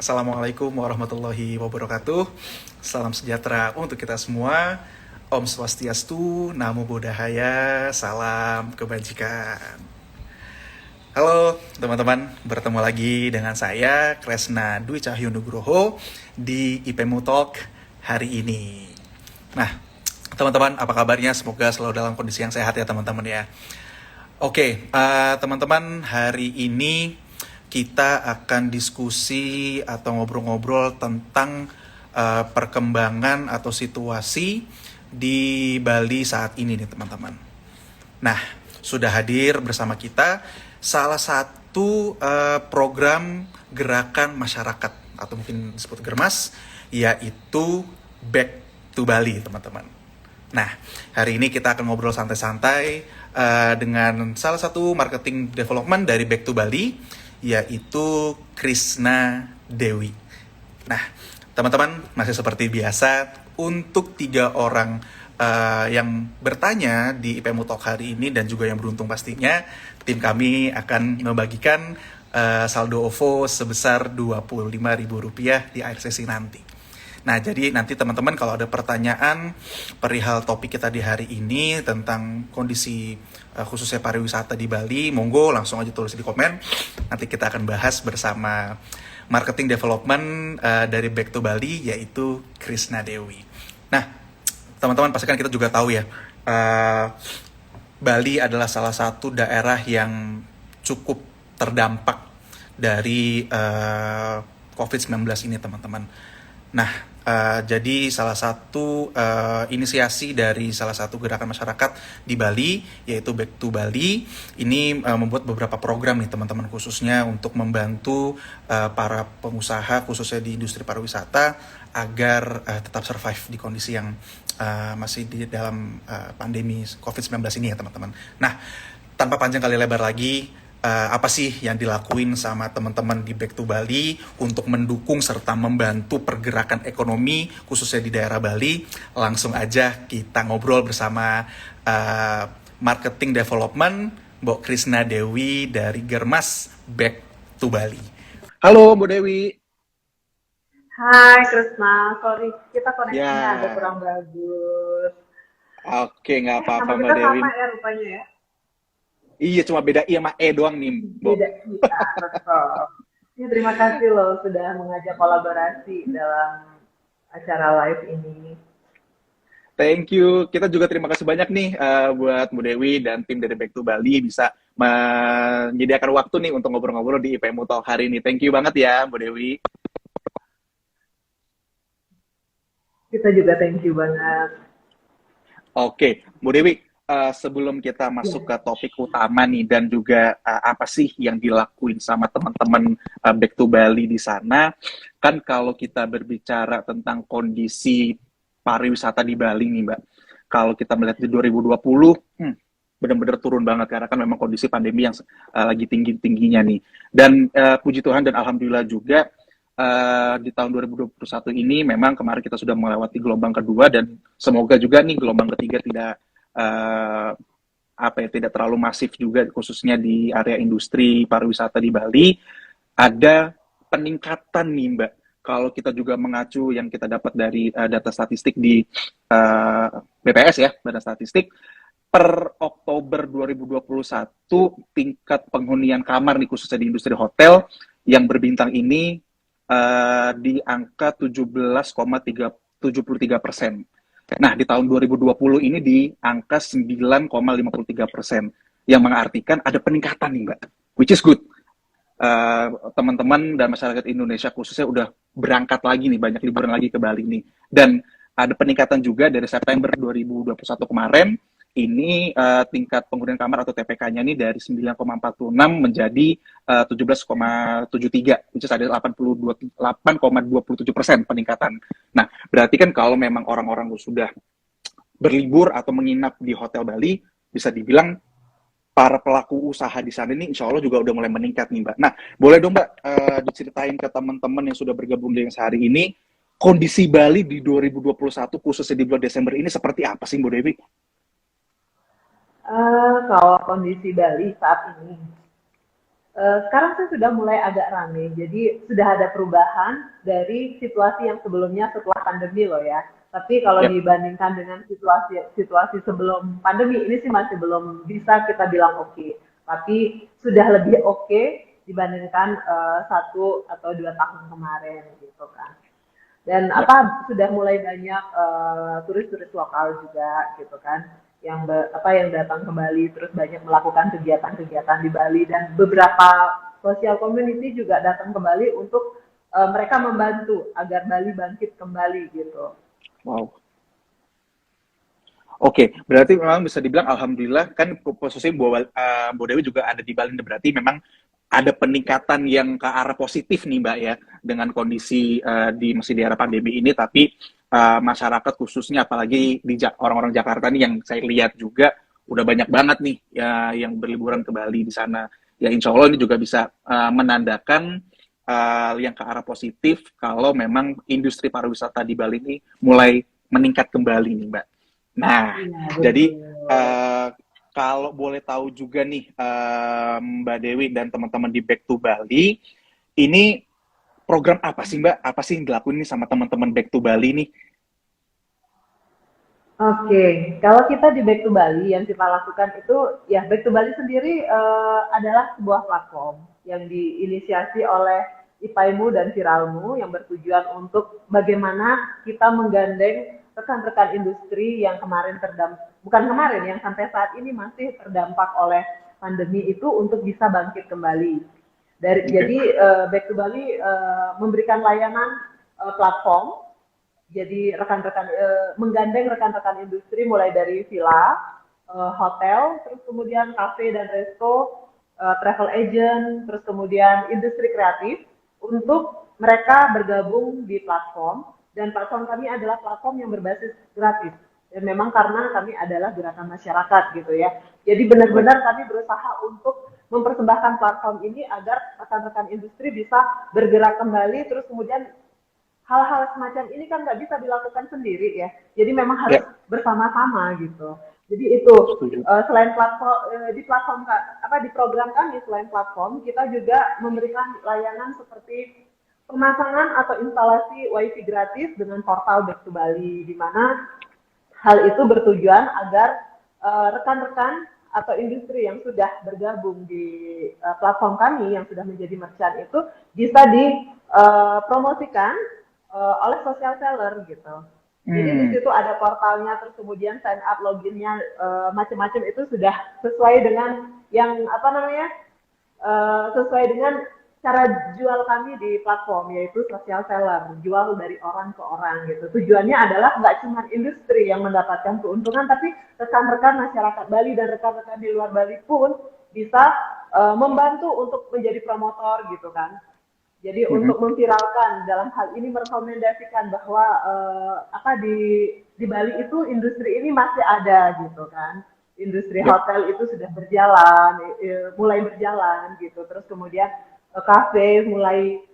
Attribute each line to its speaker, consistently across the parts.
Speaker 1: Assalamualaikum warahmatullahi wabarakatuh. Salam sejahtera untuk kita semua. Om Swastiastu, Namo Buddhaya, salam kebajikan. Halo teman-teman, bertemu lagi dengan saya Kresna Dwi Cahyo Nugroho di IPMU Talk hari ini. Nah, teman-teman apa kabarnya? Semoga selalu dalam kondisi yang sehat ya teman-teman ya. Oke, teman-teman, hari ini kita akan diskusi atau ngobrol-ngobrol tentang perkembangan atau situasi di Bali saat ini nih teman-teman. Nah, sudah hadir bersama kita salah satu program gerakan masyarakat atau mungkin disebut Germas, yaitu Back to Bali teman-teman. Nah, hari ini kita akan ngobrol santai-santai dengan salah satu marketing development dari Back to Bali, yaitu Krishna Dewi. Nah, teman-teman, masih seperti biasa, untuk 3 orang yang bertanya di IPMU Talk hari ini dan juga yang beruntung pastinya, tim kami akan membagikan saldo OVO sebesar Rp25.000 di akhir sesi nanti. Nah, jadi nanti teman-teman kalau ada pertanyaan perihal topik kita di hari ini tentang kondisi khususnya pariwisata di Bali, monggo langsung aja tulis di komen. Nanti kita akan bahas bersama marketing development dari Back to Bali, yaitu Krishna Dewi. Nah, teman-teman pastikan kita juga tahu ya, Bali adalah salah satu daerah yang cukup terdampak dari COVID-19 ini teman-teman. Nah, jadi salah satu inisiasi dari salah satu gerakan masyarakat di Bali, yaitu Back to Bali, ini membuat beberapa program nih teman-teman, khususnya untuk membantu para pengusaha khususnya di industri pariwisata agar tetap survive di kondisi yang masih di dalam pandemi COVID-19 ini ya teman-teman. Nah, tanpa panjang kali lebar lagi, apa sih yang dilakuin sama teman-teman di Back to Bali untuk mendukung serta membantu pergerakan ekonomi khususnya di daerah Bali? Langsung aja kita ngobrol bersama marketing development Mbak Krishna Dewi dari Germas Back to Bali. Halo Mbak Dewi.
Speaker 2: Hai Krisna, sorry kita koneksinya agak
Speaker 1: Ya,
Speaker 2: kurang bagus.
Speaker 1: oke, nggak apa-apa
Speaker 2: Nama
Speaker 1: Mbak
Speaker 2: kita
Speaker 1: Dewi.
Speaker 2: sama ya rupanya ya.
Speaker 1: Iya, cuma beda I sama E doang nih, Mbak.
Speaker 2: Beda kita, betul. Ya, terima kasih loh sudah mengajak kolaborasi dalam acara live ini.
Speaker 1: Thank you. Kita juga terima kasih banyak nih buat Bu Dewi dan tim dari Back to Bali bisa menyediakan waktu nih untuk ngobrol-ngobrol di IPMU Talk hari ini. Thank you banget ya, Bu Dewi.
Speaker 2: Kita juga thank you banget.
Speaker 1: Oke, Bu Dewi, sebelum kita masuk
Speaker 2: Ya.
Speaker 1: ke topik utama nih dan juga apa sih yang dilakuin sama teman-teman Back to Bali di sana, kan kalau kita berbicara tentang kondisi pariwisata di Bali nih, Mbak, kalau kita melihat di 2020, benar-benar turun banget karena kan memang kondisi pandemi yang lagi tinggi-tingginya nih. Dan puji Tuhan dan alhamdulillah juga di tahun 2021 ini memang kemarin kita sudah melewati gelombang kedua dan semoga juga nih gelombang ketiga tidak uh, tidak terlalu masif juga khususnya di area industri pariwisata di Bali. Ada peningkatan nih Mbak. Kalau kita juga mengacu yang kita dapat dari data statistik di BPS ya, data statistik per Oktober 2021 tingkat penghunian kamar nih khususnya di industri hotel yang berbintang ini di angka 17,73%. Nah, di tahun 2020 ini di angka 9,53%, yang mengartikan ada peningkatan nih, Mbak. Which is good. Teman-teman dan masyarakat Indonesia khususnya udah berangkat lagi nih, banyak liburan lagi ke Bali nih. Dan ada peningkatan juga dari September 2021 kemarin, ini tingkat penghunian kamar atau TPK-nya ini dari 9,46 menjadi 17,73, which is ada 8,27% peningkatan. Nah, berarti kan kalau memang orang-orang sudah berlibur atau menginap di Hotel Bali, bisa dibilang para pelaku usaha di sana ini insya Allah juga udah mulai meningkat nih Mbak. Nah, boleh dong Mbak diceritain ke teman-teman yang sudah bergabung dengan sehari ini, kondisi Bali di 2021 khususnya di bulan Desember ini seperti apa sih Mbak Dewi?
Speaker 2: Kalau kondisi Bali saat ini, Sekarang sih sudah mulai agak rame, jadi sudah ada perubahan dari situasi yang sebelumnya setelah pandemi loh ya. Tapi kalau
Speaker 1: Yap.
Speaker 2: dibandingkan dengan situasi sebelum pandemi, ini sih masih belum bisa kita bilang oke. Tapi sudah lebih oke dibandingkan 1 atau 2 tahun kemarin gitu kan. Dan
Speaker 1: Yap.
Speaker 2: sudah mulai banyak turis-turis lokal juga gitu kan yang datang ke Bali terus banyak melakukan kegiatan-kegiatan di Bali dan beberapa sosial community juga datang ke Bali untuk mereka membantu agar Bali bangkit kembali gitu.
Speaker 1: Wow. Oke, berarti memang bisa dibilang alhamdulillah kan posisi Bu Dewi juga ada di Bali, berarti memang ada peningkatan yang ke arah positif nih Mbak ya, dengan kondisi masih di era pandemi ini, tapi masyarakat khususnya apalagi di orang-orang Jakarta nih yang saya lihat juga udah banyak banget nih ya yang berliburan ke Bali di sana. Ya insya Allah ini juga bisa menandakan yang ke arah positif kalau memang industri pariwisata di Bali ini mulai meningkat kembali nih Mbak. Nah,
Speaker 2: Iya
Speaker 1: jadi
Speaker 2: betul.
Speaker 1: kalau boleh tahu juga nih Mbak Dewi dan teman-teman di Back to Bali, ini program apa sih Mbak? Apa sih yang dilakuin nih sama teman-teman Back to Bali nih?
Speaker 2: Oke, kalau kita di Back to Bali yang kita lakukan itu ya Back to Bali sendiri adalah sebuah platform yang diinisiasi oleh IPAIMU dan Viralmu yang bertujuan untuk bagaimana kita menggandeng rekan-rekan industri yang bukan kemarin, yang sampai saat ini masih terdampak oleh pandemi itu untuk bisa bangkit kembali.
Speaker 1: Oke.
Speaker 2: Jadi Back to Bali memberikan layanan platform jadi menggandeng rekan-rekan industri mulai dari villa, hotel, terus kemudian kafe dan resto, travel agent, terus kemudian industri kreatif untuk mereka bergabung di platform dan platform kami adalah platform yang berbasis gratis. Dan memang karena kami adalah gerakan masyarakat gitu ya. Jadi
Speaker 1: Baik.
Speaker 2: benar-benar kami berusaha untuk mempersembahkan platform ini agar rekan-rekan industri bisa bergerak kembali terus kemudian hal-hal semacam ini kan nggak bisa dilakukan sendiri ya. Jadi memang harus
Speaker 1: Ya,
Speaker 2: bersama-sama gitu. Jadi itu
Speaker 1: setuju.
Speaker 2: selain platform di platform di program kami selain platform kita juga memberikan layanan seperti pemasangan atau instalasi WiFi gratis dengan portal Back to Bali di mana hal itu bertujuan agar rekan-rekan atau industri yang sudah bergabung di platform kami yang sudah menjadi merchant itu bisa dipromosikan oleh social seller gitu. Jadi di
Speaker 1: Hmm.
Speaker 2: situ ada portalnya, terus kemudian sign up loginnya macam-macam itu sudah sesuai dengan yang sesuai dengan cara jual kami di platform yaitu social seller, jual dari orang ke orang gitu. Tujuannya adalah nggak cuma industri yang mendapatkan keuntungan, tapi rekan-rekan masyarakat Bali dan rekan-rekan di luar Bali pun bisa membantu untuk menjadi promotor gitu kan. Jadi
Speaker 1: Mhm.
Speaker 2: untuk memviralkan dalam hal ini merekomendasikan bahwa di Bali itu industri ini masih ada gitu kan. Industri
Speaker 1: Ya.
Speaker 2: hotel itu sudah berjalan, mulai berjalan gitu. Terus kemudian kafe mulai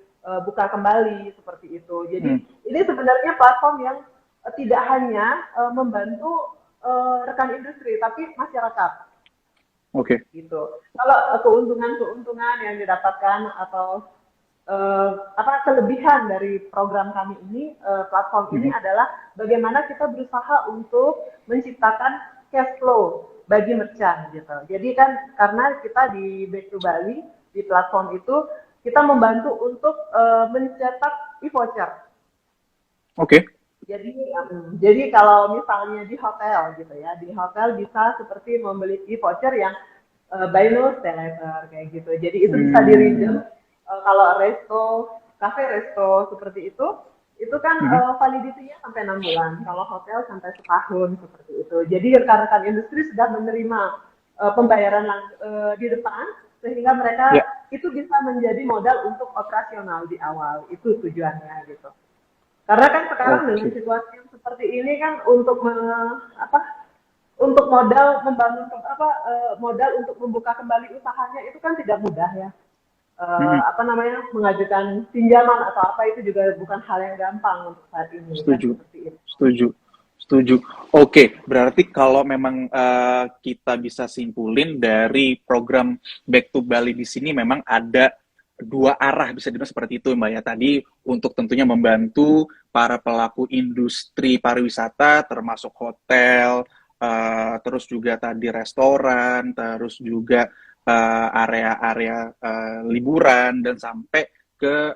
Speaker 2: buka kembali seperti itu. Jadi
Speaker 1: Hmm.
Speaker 2: ini sebenarnya platform yang tidak hanya membantu rekan industri, tapi masyarakat
Speaker 1: Oke.
Speaker 2: gitu. Kalau keuntungan-keuntungan yang didapatkan atau kelebihan dari program kami ini, platform ini
Speaker 1: Mhm.
Speaker 2: adalah bagaimana kita berusaha untuk menciptakan cash flow bagi merchant gitu. Jadi kan karena kita di Back to Bali di platform itu kita membantu untuk mencetak e-voucher.
Speaker 1: Oke.
Speaker 2: Jadi kalau misalnya di hotel gitu ya, di hotel bisa seperti membeli e-voucher yang buy now stay later kayak gitu. Jadi itu bisa
Speaker 1: Hmm.
Speaker 2: di-redeem kalau cafe resto seperti itu kan
Speaker 1: Mhm.
Speaker 2: validity-nya sampai 6 bulan. Kalau hotel sampai setahun seperti itu. Jadi rekan-rekan industri sudah menerima pembayaran di depan sehingga mereka
Speaker 1: Ya.
Speaker 2: itu bisa menjadi modal untuk operasional di awal. Itu tujuannya gitu. Karena kan sekarang dengan
Speaker 1: Oke.
Speaker 2: situasi yang seperti ini kan untuk modal membangun modal untuk membuka kembali usahanya itu kan tidak mudah ya.
Speaker 1: Mhm.
Speaker 2: Mengajukan pinjaman atau apa itu juga bukan hal yang gampang untuk saat ini kan
Speaker 1: Setuju.
Speaker 2: seperti itu.
Speaker 1: Setuju. Setuju. Oke, berarti kalau memang kita bisa simpulin dari program Back to Bali di sini memang ada dua arah bisa dibilang seperti itu Mbak ya. Tadi untuk tentunya membantu para pelaku industri pariwisata termasuk hotel, terus juga tadi restoran, terus juga area-area liburan dan sampai ke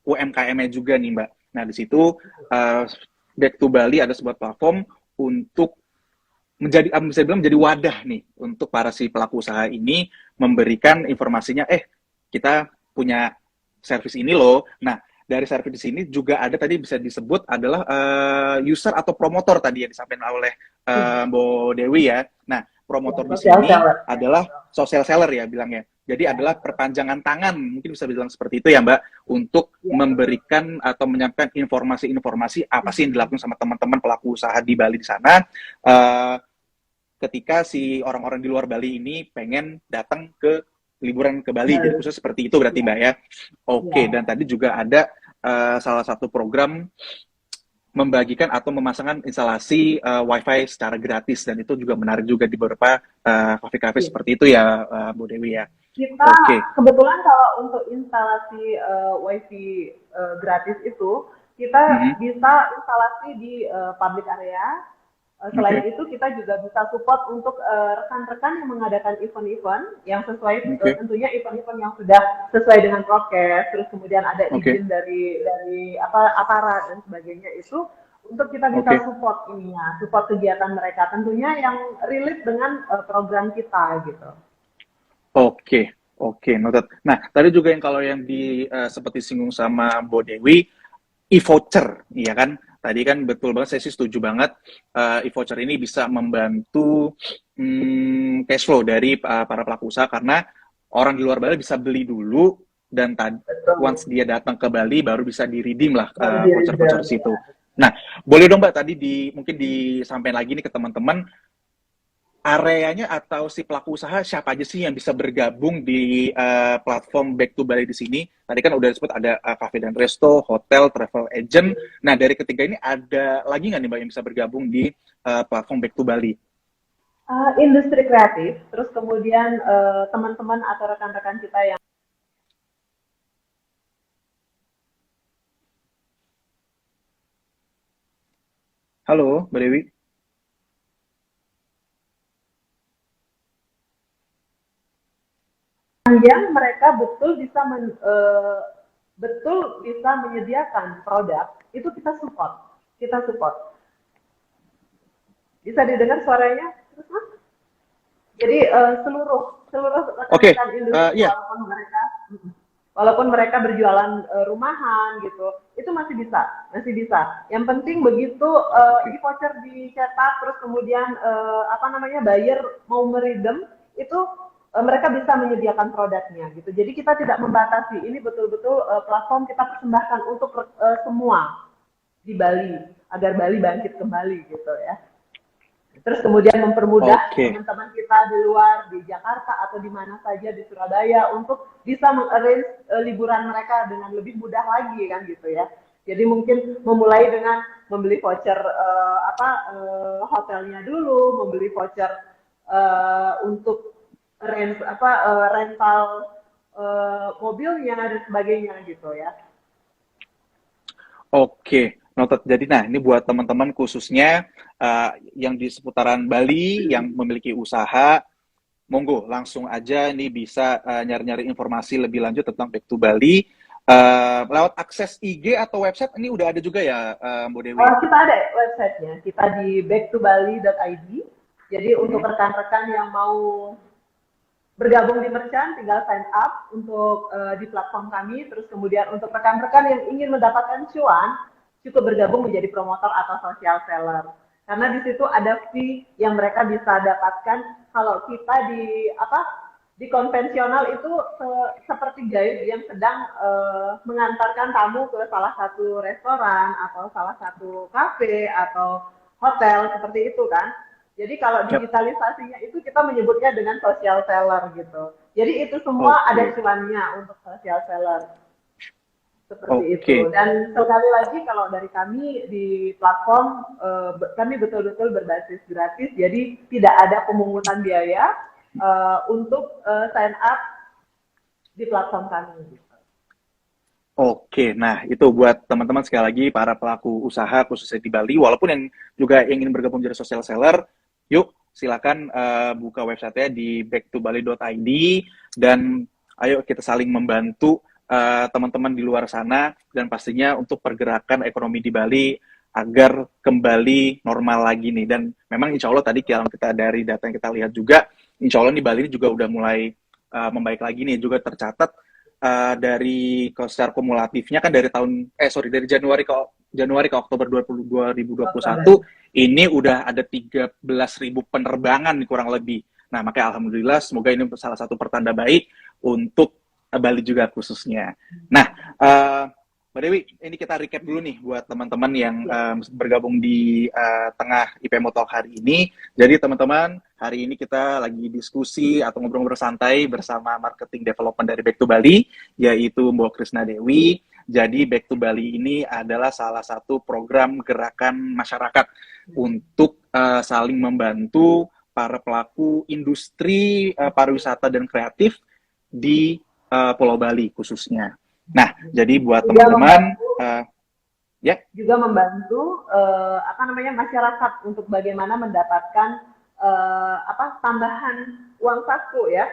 Speaker 1: UMKM-nya juga nih Mbak. Nah, di situ uh, Back to Bali ada sebuah platform untuk menjadi bisa bilang menjadi wadah nih untuk para si pelaku usaha ini memberikan informasinya kita punya service ini loh. Nah, dari service di sini juga ada tadi bisa disebut adalah user atau promotor tadi yang disampaikan oleh Mbak Dewi ya. Nah,
Speaker 2: Ya,
Speaker 1: promotor di
Speaker 2: social
Speaker 1: sini
Speaker 2: seller.
Speaker 1: adalah social seller ya bilangnya. Jadi adalah perpanjangan tangan, mungkin bisa bilang seperti itu ya Mbak, untuk
Speaker 2: Ya, betul.
Speaker 1: memberikan atau menyampaikan informasi-informasi apa sih yang dilakukan sama teman-teman pelaku usaha di Bali di sana. Uh, Ketika si orang-orang di luar Bali ini pengen datang ke liburan ke Bali. Jadi
Speaker 2: Bali.
Speaker 1: khusus seperti itu berarti
Speaker 2: Ya,
Speaker 1: Mbak ya. Oke,
Speaker 2: ya.
Speaker 1: dan tadi juga ada salah satu program membagikan atau memasangkan instalasi WiFi secara gratis dan itu juga menarik juga di beberapa kafe-kafe
Speaker 2: Iya.
Speaker 1: seperti itu ya Bu Dewi ya.
Speaker 2: Kita
Speaker 1: Oke.
Speaker 2: kebetulan kalau untuk instalasi WiFi gratis itu kita
Speaker 1: Mhm.
Speaker 2: bisa instalasi di public area. Selain
Speaker 1: Oke.
Speaker 2: itu kita juga bisa support untuk rekan-rekan yang mengadakan event-event yang sesuai
Speaker 1: Oke.
Speaker 2: tentunya event-event yang sudah sesuai dengan prokes, terus kemudian ada
Speaker 1: Oke.
Speaker 2: izin dari apa aparat dan sebagainya itu untuk kita bisa
Speaker 1: Oke.
Speaker 2: support ininya, support kegiatan mereka tentunya yang relate dengan program kita gitu.
Speaker 1: Oke, oke, noted. Nah, tadi juga yang kalau yang di seperti singgung sama Bo Dewi, e-voucher, iya kan? Tadi kan betul banget, saya sih setuju banget. E-voucher ini bisa membantu cash flow dari para pelaku usaha karena orang di luar Bali bisa beli dulu dan once
Speaker 2: Betul.
Speaker 1: dia datang ke Bali baru bisa di-redeem lah
Speaker 2: Baru di
Speaker 1: voucher-voucher
Speaker 2: reserve
Speaker 1: di
Speaker 2: ya.
Speaker 1: situ. Nah, boleh dong Mbak tadi mungkin disampaikan lagi nih ke teman-teman areanya atau si pelaku usaha siapa aja sih yang bisa bergabung di platform Back to Bali di sini? Tadi kan udah disebut ada cafe dan resto, hotel, travel agent. Nah, dari ketiga ini ada lagi nggak nih Mbak yang bisa bergabung di platform Back to Bali?
Speaker 2: Industri kreatif, terus kemudian teman-teman atau rekan-rekan kita yang
Speaker 1: Halo, Mbak Dewi.
Speaker 2: mereka betul bisa menyediakan produk itu kita support. Bisa didengar suaranya, terus mas? Jadi seluruh seluruh
Speaker 1: Oke,
Speaker 2: rekan-rekan industri
Speaker 1: iya.
Speaker 2: walaupun mereka berjualan rumahan gitu, itu masih bisa, masih bisa. Yang penting begitu
Speaker 1: Oke.
Speaker 2: e-voucher dicetak, terus kemudian apa namanya buyer mau meridem, itu mereka bisa menyediakan produknya gitu. Jadi kita tidak membatasi. Ini betul-betul platform kita persembahkan untuk semua di Bali agar Bali bangkit kembali gitu ya. Terus kemudian mempermudah
Speaker 1: Oke.
Speaker 2: teman-teman kita di luar, di Jakarta atau di mana saja di Surabaya untuk bisa mengarrange liburan mereka dengan lebih mudah lagi kan gitu ya. Jadi mungkin memulai dengan membeli voucher hotelnya dulu, membeli voucher untuk rental mobilnya dan sebagainya gitu ya.
Speaker 1: Oke, noted. Jadi, nah ini buat teman-teman khususnya yang di seputaran Bali yang memiliki usaha, monggo langsung aja nih bisa nyari-nyari informasi lebih lanjut tentang Back to Bali lewat akses IG atau website ini udah ada juga ya Mbak Dewi ya?
Speaker 2: Kita ada websitenya, kita di backtobali.id. Jadi untuk
Speaker 1: Mhm.
Speaker 2: rekan-rekan yang mau bergabung di Merchant, tinggal sign up untuk di platform kami. Terus kemudian untuk rekan-rekan yang ingin mendapatkan cuan, cukup bergabung menjadi promotor atau social seller. Karena di situ ada fee yang mereka bisa dapatkan kalau kita di konvensional itu seperti guide yang sedang mengantarkan tamu ke salah satu restoran atau salah satu kafe atau hotel seperti itu kan. Jadi kalau
Speaker 1: Yap.
Speaker 2: digitalisasinya itu kita menyebutnya dengan social seller gitu. Jadi itu semua ada
Speaker 1: Oke.
Speaker 2: cuannya untuk social seller. seperti itu.
Speaker 1: Oke.
Speaker 2: Dan sekali lagi kalau dari kami di platform kami betul-betul berbasis gratis, jadi tidak ada pemungutan biaya untuk sign up di platform kami.
Speaker 1: Oke, nah itu buat teman-teman sekali lagi para pelaku usaha khususnya di Bali, walaupun yang juga ingin bergabung jadi social seller, yuk silakan buka websitenya di backtobali.id dan ayo kita saling membantu teman-teman di luar sana dan pastinya untuk pergerakan ekonomi di Bali agar kembali normal lagi nih. Dan memang insya Allah tadi kalau kita dari data yang kita lihat juga, insya Allah nih Bali ini juga udah mulai membaik lagi nih, juga tercatat dari secara kumulatifnya kan dari dari Januari ke Oktober 2021 ini udah ada 13.000 penerbangan nih kurang lebih. Nah, makanya alhamdulillah semoga ini salah satu pertanda baik untuk Bali juga khususnya. Nah, Mbak Dewi, ini kita recap dulu nih buat teman-teman yang bergabung di tengah IPMO Talk hari ini. Jadi teman-teman, hari ini kita lagi diskusi atau ngobrol-ngobrol santai bersama marketing development dari Back to Bali, yaitu Mbak Krisna Dewi. Jadi Back to Bali ini adalah salah satu program gerakan masyarakat untuk saling membantu para pelaku industri pariwisata dan kreatif di Pulau Bali khususnya. Nah, jadi buat teman-teman
Speaker 2: juga membantu masyarakat untuk bagaimana mendapatkan tambahan uang saku ya,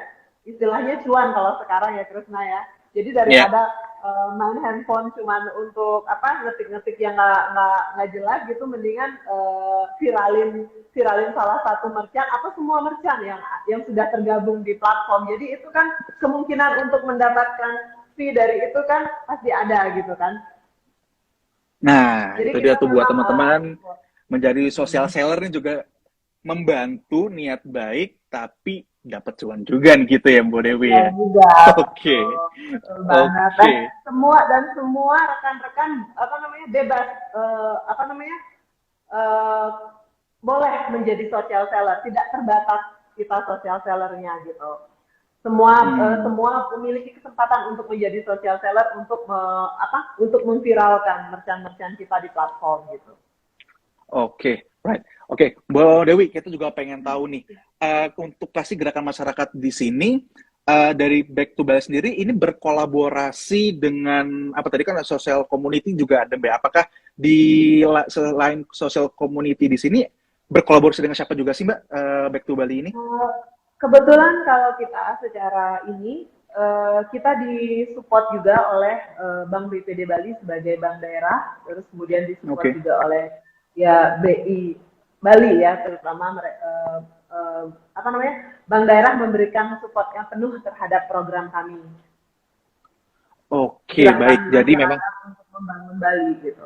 Speaker 2: istilahnya cuan kalau sekarang ya Krisna ya. Jadi daripada main handphone cuman untuk ngetik-ngetik yang nggak jelas gitu, mendingan viralin salah satu merchant atau semua merchant yang sudah tergabung di platform. Jadi itu kan kemungkinan untuk mendapatkan fee dari itu kan pasti ada gitu kan.
Speaker 1: Nah, jadi itu dia tuh buat teman-teman menjadi social
Speaker 2: Hmm.
Speaker 1: seller ini juga membantu niat baik tapi dapat cuan juga nih gitu ya Mbak Dewi ya.
Speaker 2: Juga.
Speaker 1: Oke.
Speaker 2: Betul banget.
Speaker 1: Oke.
Speaker 2: Dan semua rekan-rekan bebas eh, boleh menjadi social seller, tidak terbatas kita social sellernya gitu. Semua memiliki kesempatan untuk menjadi social seller untuk memviralkan merchant-merchant kita di platform gitu.
Speaker 1: Oke, right. Oke, Mbak Dewi, kita juga pengen tahu nih, untuk kasih gerakan masyarakat di sini, dari Back to Bali sendiri, ini berkolaborasi dengan, apa tadi kan social community juga ada, Mbak. Apakah selain social community di sini, berkolaborasi dengan siapa juga sih, Mbak, Back to Bali ini?
Speaker 2: Kebetulan kalau kita secara ini, kita disupport juga oleh Bank BPD Bali sebagai bank daerah, terus kemudian disupport juga oleh ya BI Bali ya, terutama bank daerah memberikan support yang penuh terhadap program kami.
Speaker 1: Oke, baik. Jadi memang
Speaker 2: untuk membangun Bali gitu.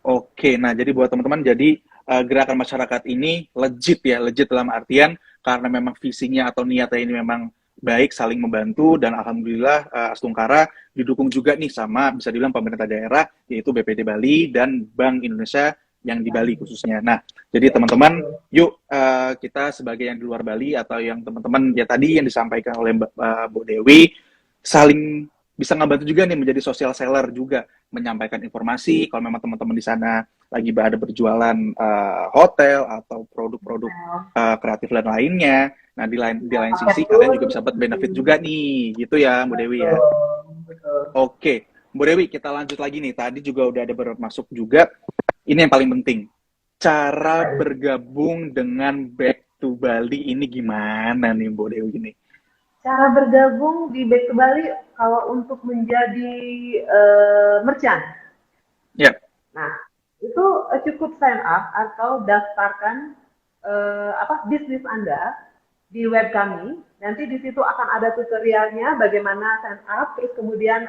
Speaker 1: Oke, nah jadi buat teman-teman, jadi gerakan masyarakat ini legit dalam artian karena memang visinya atau niatnya ini memang baik, saling membantu, dan alhamdulillah Astungkara didukung juga nih sama bisa dibilang pemerintah daerah, yaitu BPD Bali dan Bank Indonesia yang di Bali khususnya. Nah, jadi teman-teman, yuk kita sebagai yang di luar Bali atau yang teman-teman ya tadi yang disampaikan oleh Bu Dewi, saling bisa ngebantu juga nih menjadi social seller juga, menyampaikan informasi kalau memang teman-teman di sana lagi ada berjualan hotel atau produk-produk kreatif dan lainnya. Nah, di lain sisi kalian juga bisa dapat benefit juga nih, gitu ya, Bu Dewi ya. Oke, Bu Dewi, kita lanjut lagi nih. Tadi juga udah ada masuk juga. Ini yang paling penting. Cara bergabung dengan Back to Bali ini gimana nih, Bu Dewi ini?
Speaker 2: Cara bergabung di Back to Bali kalau untuk menjadi merchant.
Speaker 1: Ya.
Speaker 2: Nah, itu cukup sign up atau daftarkan bisnis Anda di web kami. Nanti di situ akan ada tutorialnya bagaimana sign up, terus kemudian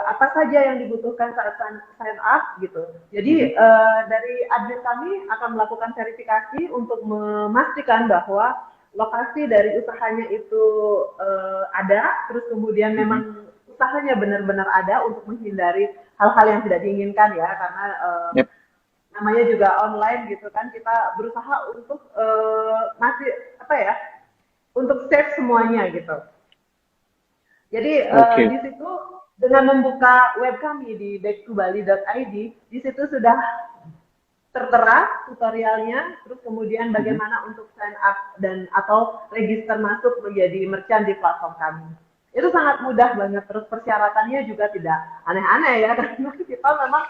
Speaker 2: apa saja yang dibutuhkan saat sign up gitu. Jadi dari admin kami akan melakukan verifikasi untuk memastikan bahwa lokasi dari usahanya itu ada, terus kemudian memang usahanya benar-benar ada untuk menghindari hal-hal yang tidak diinginkan ya, karena namanya juga online gitu kan, kita berusaha untuk untuk save semuanya gitu. Jadi
Speaker 1: Oke.
Speaker 2: di situ dengan membuka web kami di backtobali.id, di situ sudah tertera tutorialnya, terus kemudian
Speaker 1: Mhm.
Speaker 2: bagaimana untuk sign up dan atau register masuk menjadi merchant di platform kami. Itu sangat mudah banget, terus persyaratannya juga tidak aneh-aneh ya, karena kita memang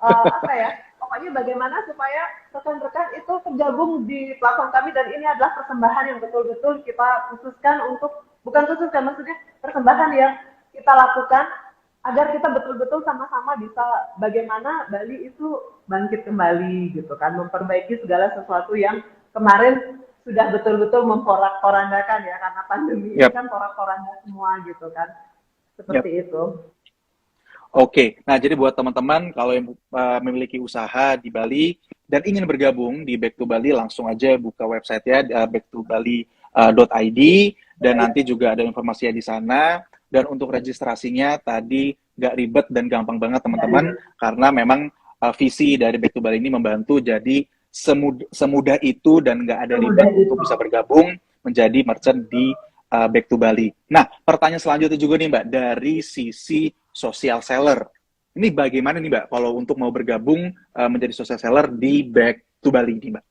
Speaker 2: apa ya, pokoknya bagaimana supaya rekan-rekan itu tergabung di platform kami dan ini adalah persembahan yang betul-betul kita khususkan untuk, bukan khususkan, maksudnya persembahan yang kita lakukan agar kita betul-betul sama-sama bisa bagaimana Bali itu bangkit kembali gitu kan, memperbaiki segala sesuatu yang kemarin sudah betul-betul memporak-porandakan ya, karena pandemi ini
Speaker 1: Yap,
Speaker 2: kan porak-poranda semua gitu kan,
Speaker 1: yap.
Speaker 2: seperti itu.
Speaker 1: Oke, nah jadi buat teman-teman kalau yang memiliki usaha di Bali dan ingin bergabung di Back to Bali, langsung aja buka website ya, backtobali.id, dan nanti juga ada informasinya di sana. Dan untuk registrasinya tadi nggak ribet dan gampang banget teman-teman, karena memang visi dari Back to Bali ini membantu jadi semudah itu dan nggak ada
Speaker 2: Semudah
Speaker 1: ribet
Speaker 2: itu.
Speaker 1: untuk bisa bergabung menjadi merchant di Back to Bali. Nah, pertanyaan selanjutnya juga nih Mbak, dari sisi social seller. Ini bagaimana nih Mbak kalau untuk mau bergabung menjadi social seller di Back to Bali nih Mbak?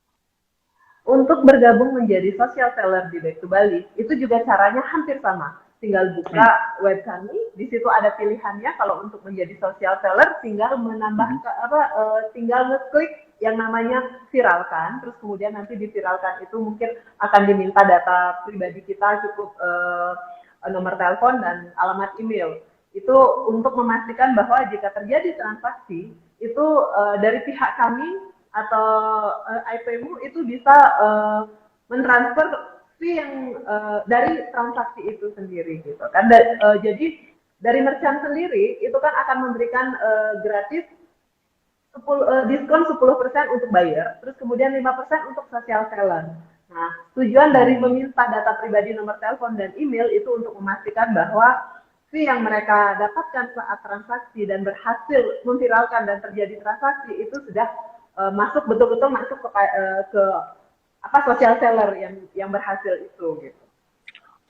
Speaker 2: Untuk bergabung menjadi social seller di Back to Bali, itu juga caranya hampir sama. Tinggal buka
Speaker 1: Hmm.
Speaker 2: web kami, di situ ada pilihannya. Kalau untuk menjadi social seller, tinggal menambah
Speaker 1: Mhm.
Speaker 2: tinggal ngeklik yang namanya viralkan, terus kemudian nanti diviralkan itu mungkin akan diminta data pribadi kita, cukup nomor telepon dan alamat email. Itu untuk memastikan bahwa jika terjadi transaksi, itu dari pihak kami atau IP-mu itu bisa mentransfer fee yang dari transaksi itu sendiri gitu kan. Jadi dari merchant sendiri itu kan akan memberikan gratis 10, diskon 10% untuk buyer, terus kemudian 5% untuk social seller. Nah, tujuan dari
Speaker 1: Hmm.
Speaker 2: meminta data pribadi, nomor telepon, dan email itu untuk memastikan bahwa fee yang mereka dapatkan saat transaksi dan berhasil memviralkan dan terjadi transaksi itu sudah masuk, betul-betul masuk ke apa, social seller yang berhasil itu gitu.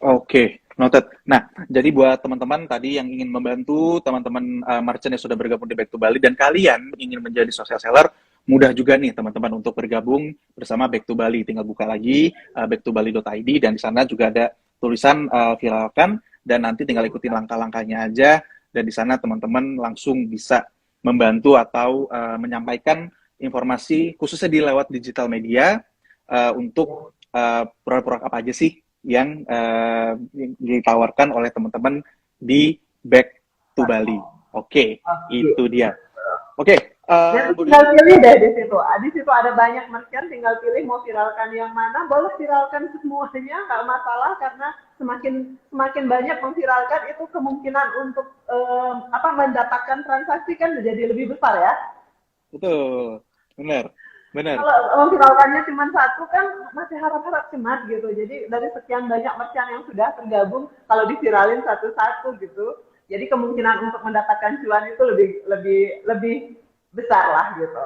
Speaker 1: Oke, noted. Nah, jadi buat teman-teman tadi yang ingin membantu teman-teman merchant yang sudah bergabung di Back to Bali dan kalian ingin menjadi social seller, mudah juga nih teman-teman untuk bergabung bersama Back to Bali. Tinggal buka lagi backtobali.id dan di sana juga ada tulisan viralkan dan nanti tinggal ikutin langkah-langkahnya aja dan di sana teman-teman langsung bisa membantu atau menyampaikan informasi khususnya di lewat digital media untuk produk-produk apa aja sih yang ditawarkan oleh teman-teman di Back to Bali. Oke,
Speaker 2: Oke.
Speaker 1: itu dia. Oke,
Speaker 2: Dan
Speaker 1: Bu
Speaker 2: tinggal
Speaker 1: Dewi.
Speaker 2: pilih deh di situ. Di situ ada banyak merchant, tinggal pilih mau viralkan yang mana. Boleh viralkan semuanya, nggak masalah, karena semakin semakin banyak memviralkan itu kemungkinan untuk apa, mendapatkan transaksi kan jadi lebih besar ya.
Speaker 1: Betul, benar, benar.
Speaker 2: Kalau memviralkannya cuma satu kan masih harap-harap cemas gitu. Jadi dari sekian banyak merchant yang sudah tergabung, kalau diviralin satu-satu gitu, jadi kemungkinan untuk mendapatkan cuan itu lebih lebih lebih besar lah gitu.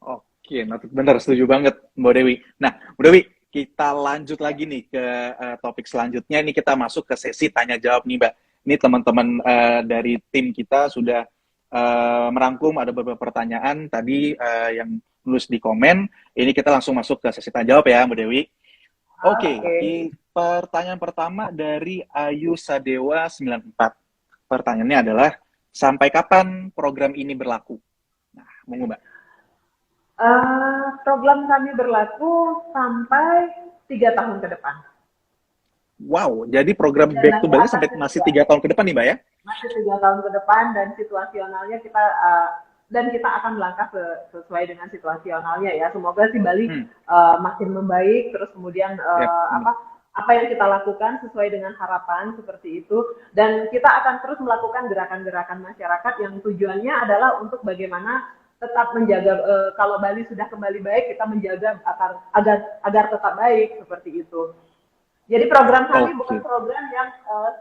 Speaker 1: Oke, benar, setuju banget, Mbak Dewi. Nah, Mbak Dewi, kita lanjut lagi nih ke topik selanjutnya. Ini kita masuk ke sesi tanya jawab nih, Mbak. Ini teman-teman dari tim kita sudah merangkum ada beberapa pertanyaan tadi yang nulis di komen. Ini kita langsung masuk ke sesi tanya jawab ya, Mbak Dewi. Oke,
Speaker 2: Oke.
Speaker 1: pertanyaan pertama dari Ayu Sadewa 94. Pertanyaannya adalah, sampai kapan program ini berlaku? Nah, monggo Mbak.
Speaker 2: Program kami berlaku sampai 3 tahun ke depan.
Speaker 1: Wow, jadi program
Speaker 2: Dan
Speaker 1: Back to
Speaker 2: nanti
Speaker 1: Bali
Speaker 2: akan
Speaker 1: sampai masih
Speaker 2: sesuai
Speaker 1: 3 tahun ke depan nih, Mbak ya?
Speaker 2: masih 3 tahun ke depan, dan situasionalnya kita dan kita akan melangkah sesuai dengan situasionalnya ya. Semoga si Bali
Speaker 1: Hmm,
Speaker 2: makin membaik, terus kemudian
Speaker 1: yep, benar.
Speaker 2: apa yang kita lakukan sesuai dengan harapan seperti itu, dan kita akan terus melakukan gerakan-gerakan masyarakat yang tujuannya adalah untuk bagaimana tetap menjaga, kalau Bali sudah kembali baik, kita menjaga agar tetap baik seperti itu. Jadi program kami bukan
Speaker 1: Oke,
Speaker 2: program yang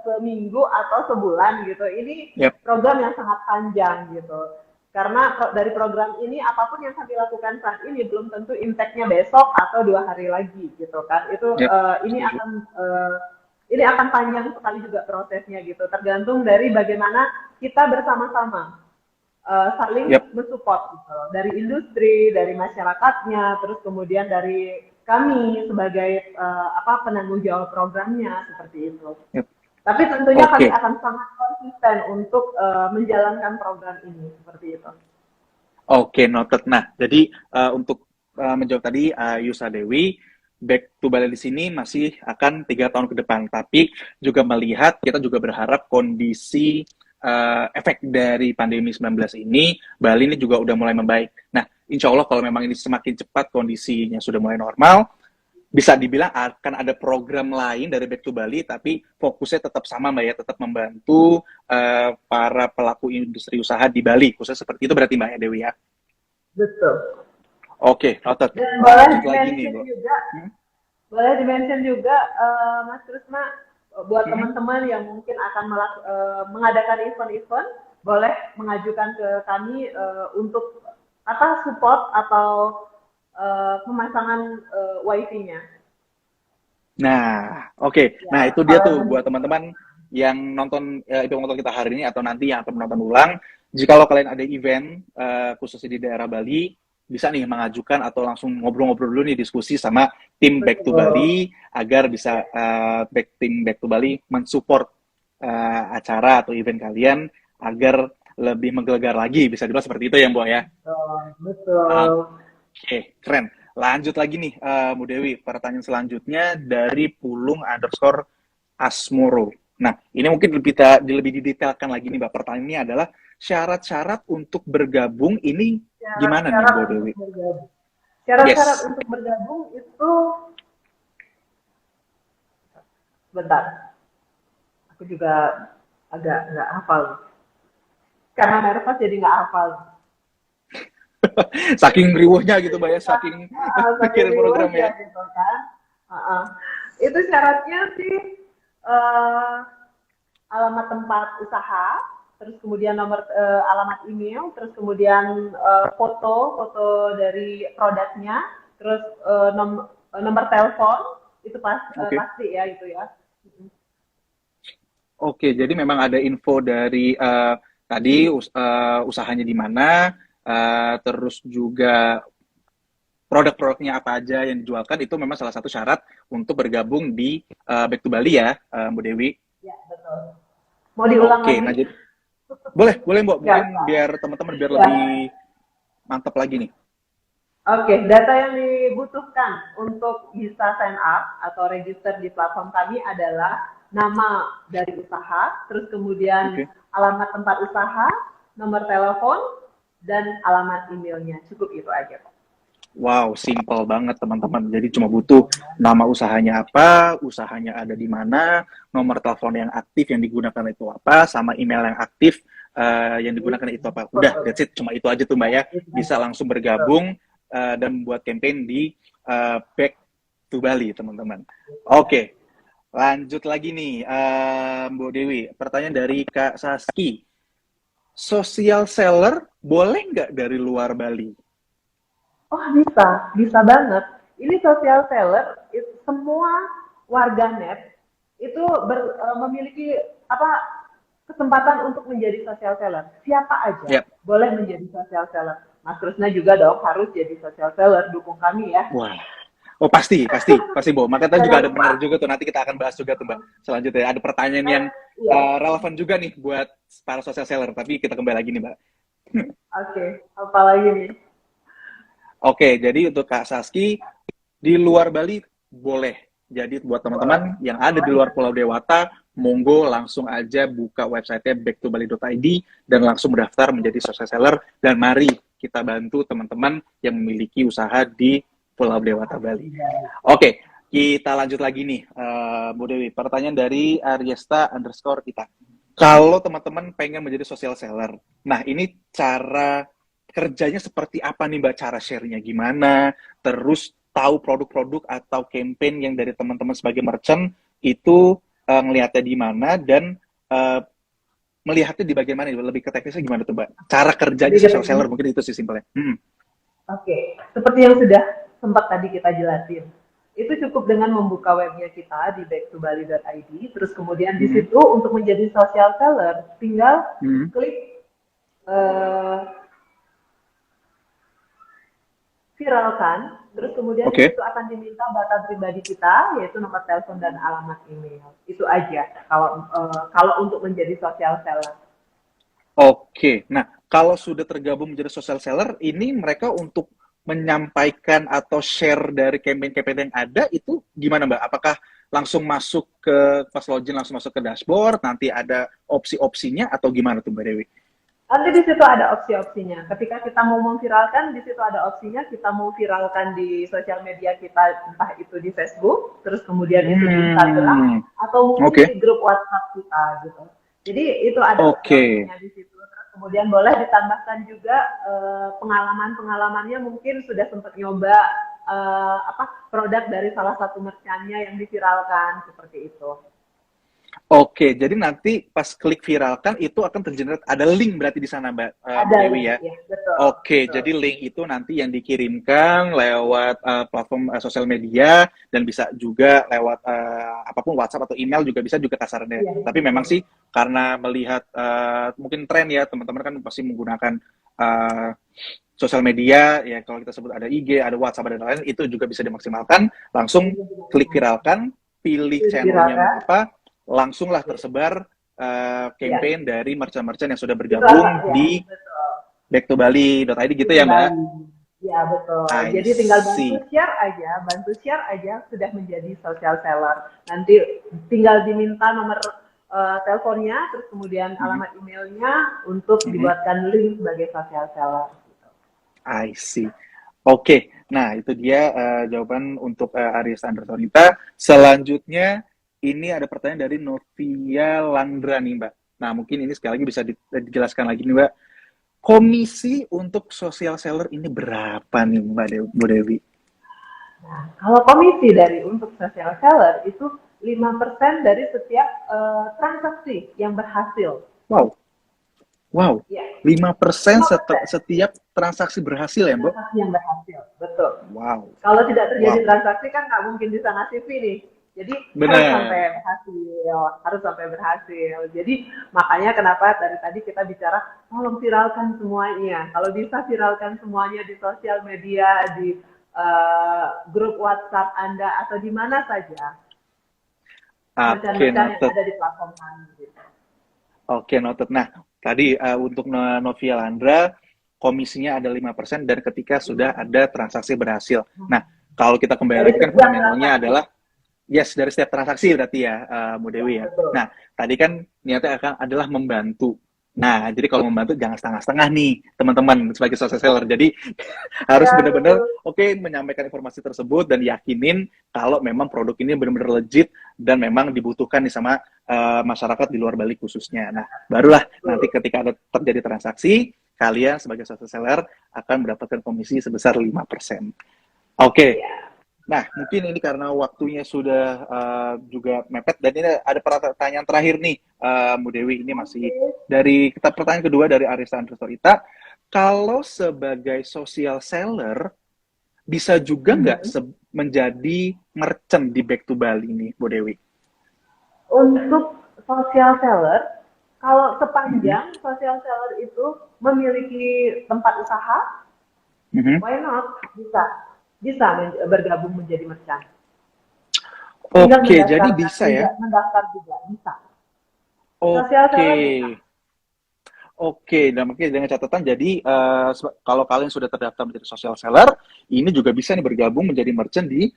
Speaker 2: seminggu atau sebulan gitu. Ini
Speaker 1: yep,
Speaker 2: program yang sangat panjang gitu. Karena dari program ini apapun yang kami lakukan saat ini belum tentu impact-nya besok atau 2 hari lagi gitu kan. Itu
Speaker 1: yep,
Speaker 2: ini
Speaker 1: setuju.
Speaker 2: akan ini akan panjang sekali juga prosesnya gitu, tergantung dari bagaimana kita bersama-sama saling
Speaker 1: Yap.
Speaker 2: mensupport gitu loh. Dari industri, dari masyarakatnya, terus kemudian dari kami sebagai penanggung jawab programnya seperti itu.
Speaker 1: Yap.
Speaker 2: Tapi tentunya kami
Speaker 1: Oke.
Speaker 2: akan sangat konsisten untuk menjalankan program ini seperti itu.
Speaker 1: Oke, noted. Nah, jadi untuk menjawab tadi Yusa Dewi, back to Bali di sini masih akan 3 tahun ke depan. Tapi juga melihat, kita juga berharap kondisi efek dari pandemi 19 ini, Bali ini juga udah mulai membaik. Nah, insya Allah kalau memang ini semakin cepat kondisinya sudah mulai normal, bisa dibilang akan ada program lain dari Back to Bali, tapi fokusnya tetap sama Mbak ya, tetap membantu para pelaku industri usaha di Bali, khususnya seperti itu berarti Mbak ya Dewi ya.
Speaker 2: Betul.
Speaker 1: Oke, noted.
Speaker 2: Dan
Speaker 1: Lanjut lagi nih, Bu. Hmm?
Speaker 2: boleh dimention juga Mas Krisna, buat
Speaker 1: Hmm?
Speaker 2: teman-teman yang mungkin akan mengadakan event-event, boleh mengajukan ke kami untuk support atau pemasangan wifi-nya.
Speaker 1: Nah, oke.
Speaker 2: Ya,
Speaker 1: Nah, itu dia
Speaker 2: kalau
Speaker 1: tuh buat teman-teman yang nonton episode nonton kita hari ini atau nanti yang akan menonton ulang. Jikalau kalian ada event khususnya di daerah Bali, bisa nih mengajukan atau langsung ngobrol-ngobrol dulu nih diskusi sama tim Back to
Speaker 2: betul.
Speaker 1: Bali agar bisa tim Back to Bali mensupport acara atau event kalian agar lebih menggelegar lagi, bisa dibilang seperti itu ya, Mbak ya.
Speaker 2: Betul, betul.
Speaker 1: Oke, keren. Lanjut lagi nih, Bu Dewi. Pertanyaan selanjutnya dari Pulung _Asmoro. Nah, ini mungkin lebih didetailkan lagi nih, Mbak. Pertanyaan ini adalah syarat-syarat untuk bergabung ini gimana nih,
Speaker 2: Syarat-syarat
Speaker 1: Bu
Speaker 2: untuk
Speaker 1: Dewi?
Speaker 2: bergabung. Syarat-syarat
Speaker 1: Yes.
Speaker 2: untuk bergabung itu, bentar, aku juga agak nggak hafal. Karena nervous jadi nggak hafal.
Speaker 1: Saking riuhnya gitu, Mbak ya, saking
Speaker 2: Saking
Speaker 1: kirim program
Speaker 2: riuhnya
Speaker 1: ya.
Speaker 2: gitu kan. Uh-uh. Itu syaratnya sih eh, alamat tempat usaha, terus kemudian alamat email, terus kemudian foto dari produknya, terus nomor telepon, itu
Speaker 1: Oke.
Speaker 2: pasti ya itu ya.
Speaker 1: Oke, jadi memang ada info dari tadi usahanya di mana, terus juga produk-produknya apa aja yang dijualkan itu memang salah satu syarat untuk bergabung di Back to Bali ya, Bu Dewi.
Speaker 2: Ya, betul. Mau diulang
Speaker 1: Oke,
Speaker 2: lagi?
Speaker 1: nah jadi boleh Mbak,
Speaker 2: Ya,
Speaker 1: mungkin biar teman-teman biar
Speaker 2: ya.
Speaker 1: lebih mantap lagi nih.
Speaker 2: Oke, data yang dibutuhkan untuk bisa sign up atau register di platform kami adalah nama dari usaha, terus kemudian
Speaker 1: Oke.
Speaker 2: alamat tempat usaha, nomor telepon, dan alamat emailnya. Cukup itu aja, Pak.
Speaker 1: Wow, simple banget teman-teman. Jadi cuma butuh nama usahanya apa, usahanya ada di mana, nomor telepon yang aktif yang digunakan itu apa, sama email yang aktif yang digunakan itu apa. Udah,
Speaker 2: Betul.
Speaker 1: that's it. Cuma itu aja tuh Mbak ya.
Speaker 2: Itu
Speaker 1: Bisa
Speaker 2: aja.
Speaker 1: langsung
Speaker 2: Betul.
Speaker 1: bergabung dan membuat campaign di Back to Bali, teman-teman. Oke, lanjut lagi nih, Mbak Dewi. Pertanyaan dari Kak Saski. Social seller boleh nggak dari luar Bali?
Speaker 2: Oh, bisa banget. Ini social seller, semua warganet itu memiliki kesempatan untuk menjadi social seller. Siapa aja
Speaker 1: Yap.
Speaker 2: boleh menjadi social seller. Mas Krishna juga dong harus jadi social seller, dukung kami ya.
Speaker 1: Wah, oh pasti Bu. Makanya juga
Speaker 2: Jangan
Speaker 1: ada
Speaker 2: lupa.
Speaker 1: menarik juga tuh, nanti kita akan bahas juga tuh Mbak. Selanjutnya ada pertanyaan yang
Speaker 2: Iya,
Speaker 1: relevan juga nih buat para social seller, tapi kita kembali lagi nih Mbak.
Speaker 2: oke. Apa lagi nih?
Speaker 1: Oke, jadi untuk Kak Saski, di luar Bali boleh. Jadi buat teman-teman yang ada di luar Pulau Dewata, monggo langsung aja buka website-nya backtobali.id dan langsung mendaftar menjadi social seller, dan mari kita bantu teman-teman yang memiliki usaha di Pulau Dewata Bali. Oke, kita lanjut lagi nih, Bu Dewi. Pertanyaan dari Aryesta_kita. Kalau teman-teman pengen menjadi social seller, nah ini cara kerjanya seperti apa nih Mbak? Cara share-nya gimana? Terus tahu produk-produk atau campaign yang dari teman-teman sebagai merchant itu ngelihatnya di mana, dan melihatnya di bagian mana? Lebih ke teknisnya gimana tuh Mbak? Cara kerjanya social seller mungkin itu sih simpelnya.
Speaker 2: Oke, seperti yang sudah sempat tadi kita jelasin. Itu cukup dengan membuka webnya kita di backtobali.id, terus kemudian di
Speaker 1: Mhm.
Speaker 2: situ untuk menjadi social seller, tinggal
Speaker 1: Mhm.
Speaker 2: klik eh, viralkan, terus kemudian di
Speaker 1: Oke.
Speaker 2: situ akan diminta data pribadi kita, yaitu nomor telepon dan alamat email. Itu aja kalau untuk menjadi social seller.
Speaker 1: Oke. Nah, kalau sudah tergabung menjadi social seller, ini mereka untuk menyampaikan atau share dari campaign-campaign yang ada itu gimana, Mbak? Apakah langsung masuk ke pas login langsung masuk ke dashboard, nanti ada opsi-opsinya atau gimana tuh, Mbak Dewi?
Speaker 2: Nanti di situ ada opsi-opsinya. Ketika kita mau memviralkan, di situ ada opsinya. Kita mau viralkan di sosial media kita, entah itu di Facebook, terus kemudian itu di Instagram,
Speaker 1: Hmm.
Speaker 2: atau mungkin
Speaker 1: Oke.
Speaker 2: di grup WhatsApp kita gitu. Jadi itu ada
Speaker 1: Oke.
Speaker 2: opsi-opsinya di situ. Terus kemudian boleh ditambahkan juga pengalaman-pengalamannya, mungkin sudah sempat nyoba produk dari salah satu merchantnya yang diviralkan seperti itu.
Speaker 1: Oke, jadi nanti pas klik viralkan itu akan tergenerate ada link berarti di sana Mbak Bu
Speaker 2: Ada
Speaker 1: Dewi
Speaker 2: link,
Speaker 1: ya.
Speaker 2: ya betul,
Speaker 1: Oke,
Speaker 2: betul.
Speaker 1: jadi link itu nanti yang dikirimkan lewat platform sosial media dan bisa juga lewat apapun WhatsApp atau email juga bisa juga kasarannya.
Speaker 2: Iya,
Speaker 1: Tapi memang
Speaker 2: betul.
Speaker 1: sih karena melihat mungkin tren ya teman-teman kan pasti menggunakan sosial media ya kalau kita sebut ada IG, ada WhatsApp dan lain-lain itu juga bisa dimaksimalkan. Langsung klik viralkan, pilih channelnya mau
Speaker 2: Viralkan,
Speaker 1: apa, langsunglah tersebar
Speaker 2: ya.
Speaker 1: campaign dari merchant-merchant yang sudah
Speaker 2: Itu akan,
Speaker 1: bergabung
Speaker 2: ya,
Speaker 1: di
Speaker 2: betul.
Speaker 1: backtobali.id gitu
Speaker 2: Itu
Speaker 1: ya Mbak?
Speaker 2: Bali. Ya, betul.
Speaker 1: I
Speaker 2: Jadi tinggal
Speaker 1: see.
Speaker 2: bantu share aja sudah menjadi social seller. Nanti tinggal diminta nomor teleponnya, terus kemudian
Speaker 1: Mhm,
Speaker 2: alamat emailnya untuk
Speaker 1: mhm.
Speaker 2: dibuatkan link sebagai social seller.
Speaker 1: I see. Oke, nah itu dia jawaban untuk Aris Andersonita. Selanjutnya ini ada pertanyaan dari Novia Landra nih Mbak. Nah mungkin ini sekali lagi bisa dijelaskan lagi nih Mbak. Komisi untuk social seller ini berapa nih Mbak Bu Dewi?
Speaker 2: Nah, kalau komisi dari untuk social seller itu 5% dari setiap transaksi yang berhasil.
Speaker 1: Wow, wow.
Speaker 2: Ya,
Speaker 1: 5%
Speaker 2: 5%.
Speaker 1: setiap transaksi berhasil ya Mbak?
Speaker 2: Transaksi yang berhasil, betul.
Speaker 1: Wow,
Speaker 2: Kalau tidak terjadi
Speaker 1: wow.
Speaker 2: transaksi kan nggak mungkin bisa ngasih fee nih. Jadi
Speaker 1: Benar.
Speaker 2: harus sampai berhasil. Jadi makanya kenapa dari tadi kita bicara tolong viralkan semuanya. Kalau bisa viralkan semuanya di sosial media, di grup WhatsApp Anda atau di mana saja
Speaker 1: Oke,
Speaker 2: merchant-merchant yang
Speaker 1: noted.
Speaker 2: ada di platform kami. Gitu.
Speaker 1: Oke, noted. Nah, tadi untuk Novia Landra, komisinya ada 5% dan ketika sudah ada transaksi berhasil. Nah, kalau kita kembali
Speaker 2: Dari
Speaker 1: lagi kan
Speaker 2: setiap
Speaker 1: fundamentalnya
Speaker 2: transaksi,
Speaker 1: adalah yes dari setiap transaksi berarti ya, Bu
Speaker 2: ya
Speaker 1: Dewi ya.
Speaker 2: betul.
Speaker 1: Nah, tadi kan niatnya akan adalah membantu. Nah, jadi kalau membantu jangan setengah-setengah nih, teman-teman sebagai social seller. Jadi harus
Speaker 2: Ya
Speaker 1: benar-benar
Speaker 2: betul.
Speaker 1: menyampaikan informasi tersebut dan yakinin kalau memang produk ini benar-benar legit dan memang dibutuhkan nih sama masyarakat di luar Bali khususnya. Nah, barulah nanti ketika ada terjadi transaksi, kalian sebagai social seller akan mendapatkan komisi sebesar 5%. Oke.
Speaker 2: Ya.
Speaker 1: Nah, mungkin ini karena waktunya sudah juga mepet dan ini ada pertanyaan terakhir nih, Bu Dewi. Ini masih
Speaker 2: Oke.
Speaker 1: dari kita pertanyaan kedua dari Arista Andrustorita. Kalau sebagai social seller bisa juga nggak
Speaker 2: Mhm.
Speaker 1: menjadi merchant di Back to Bali ini, Bu Dewi?
Speaker 2: Untuk social seller, kalau
Speaker 1: Mhm,
Speaker 2: sepanjang social seller itu memiliki tempat usaha,
Speaker 1: mhm.
Speaker 2: why not? Bisa. Bisa bergabung menjadi merchant. Tinggal
Speaker 1: Oke, jadi bisa ya?
Speaker 2: mendaftar juga bisa. Social
Speaker 1: Oke.
Speaker 2: seller bisa.
Speaker 1: Oke, dan mungkin dengan catatan jadi kalau kalian sudah terdaftar menjadi social seller, ini juga bisa nih bergabung menjadi merchant di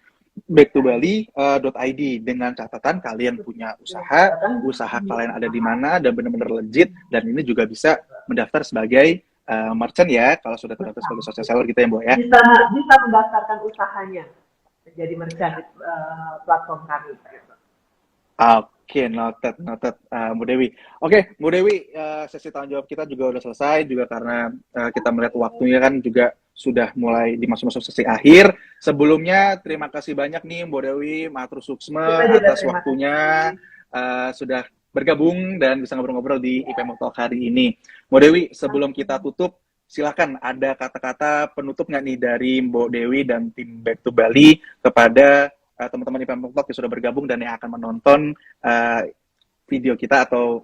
Speaker 1: backtobali.id dengan catatan kalian punya
Speaker 2: Dengan
Speaker 1: usaha,
Speaker 2: catatan
Speaker 1: usaha
Speaker 2: punya
Speaker 1: kalian ada di
Speaker 2: usaha.
Speaker 1: mana dan benar-benar legit dan ini juga bisa mendaftar sebagai merchant ya kalau sudah terdaftar sebagai social seller gitu ya, Bu ya.
Speaker 2: Bisa bisa mendaftarkan usahanya menjadi merchant di platform kami.
Speaker 1: Oke, noted, noted, Bu Dewi. Oke, Bu Dewi, sesi tanggung jawab kita juga udah selesai, juga karena kita melihat waktunya kan juga sudah mulai dimasuk-masuk sesi akhir. Sebelumnya, terima kasih banyak nih, Bu Dewi, Matur
Speaker 2: Kita
Speaker 1: Suksma,
Speaker 2: juga
Speaker 1: atas
Speaker 2: terima
Speaker 1: waktunya,
Speaker 2: kasih.
Speaker 1: sudah bergabung dan bisa ngobrol-ngobrol di IPM Talk hari ini. Bu Dewi, sebelum kita tutup, silakan ada kata-kata penutup nggak nih dari Mbak Dewi dan tim Back to Bali kepada teman-teman IPM Talk yang sudah bergabung dan yang akan menonton video kita atau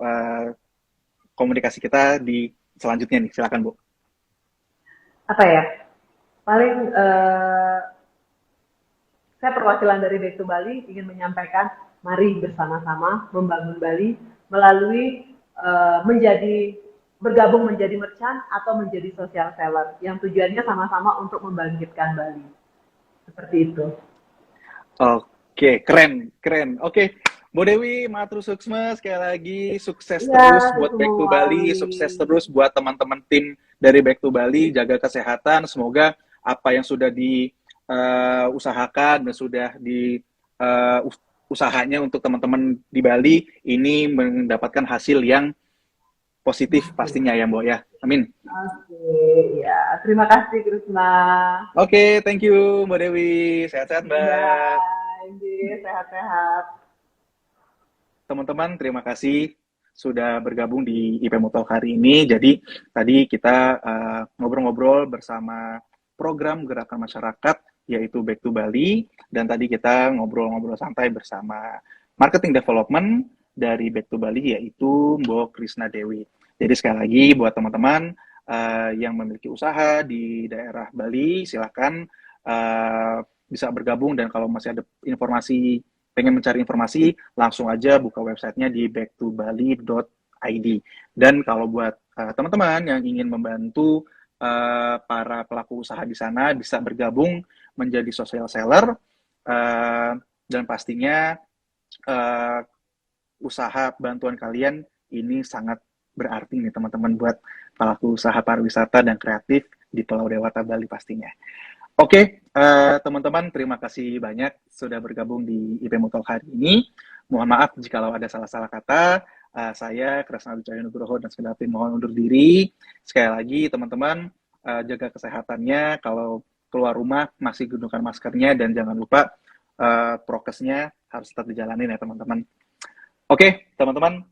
Speaker 1: komunikasi kita di selanjutnya nih. Silakan Bu.
Speaker 2: Apa ya? Paling saya perwakilan dari Back to Bali ingin menyampaikan, mari bersama-sama membangun Bali melalui bergabung menjadi merchant atau menjadi social seller yang tujuannya sama-sama untuk membangkitkan Bali. Seperti itu.
Speaker 1: Oke, keren, keren. Oke, Bu Dewi, matur suksma sekali lagi, sukses
Speaker 2: Iya,
Speaker 1: terus buat Back to Bali,
Speaker 2: Wali.
Speaker 1: sukses terus buat teman-teman tim dari Back to Bali, jaga kesehatan, semoga apa yang sudah diusahakan dan sudah di usahanya untuk teman-teman di Bali ini mendapatkan hasil yang positif pastinya ya Mbak ya. Amin.
Speaker 2: Oke, ya. Terima kasih Krishna.
Speaker 1: Oke, thank you Mbak Dewi. Sehat-sehat Mbak.
Speaker 2: Ya, Indy, sehat-sehat.
Speaker 1: Teman-teman, terima kasih sudah bergabung di IPM Talk hari ini. Jadi tadi kita ngobrol-ngobrol bersama program gerakan masyarakat yaitu Back to Bali, dan tadi kita ngobrol-ngobrol santai bersama marketing development dari Back to Bali yaitu Mbok Krishna Dewi. Jadi sekali lagi buat teman-teman yang memiliki usaha di daerah Bali, silakan bisa bergabung, dan kalau masih ada informasi, pengen mencari informasi, langsung aja buka websitenya di backtobali.id. Dan kalau buat teman-teman yang ingin membantu para pelaku usaha di sana, bisa bergabung menjadi social seller, dan pastinya usaha bantuan kalian ini sangat berarti nih teman-teman buat pelaku usaha pariwisata dan kreatif di Pulau Dewata Bali pastinya. Oke, teman-teman, terima kasih banyak sudah bergabung di IPM Talk hari ini. Mohon maaf jikalau ada salah-salah kata. Saya, Krishna Wijaya Nugroho, dan segenap tim mohon undur diri. Sekali lagi, teman-teman, jaga kesehatannya. Kalau keluar rumah, masih gunakan maskernya, dan jangan lupa prokesnya harus tetap dijalanin ya, teman-teman. Oke, teman-teman,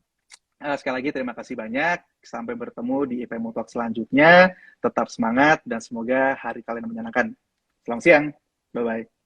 Speaker 1: sekali lagi terima kasih banyak. Sampai bertemu di IPM Talk selanjutnya. Tetap semangat, dan semoga hari kalian menyenangkan. Selamat siang. Bye-bye.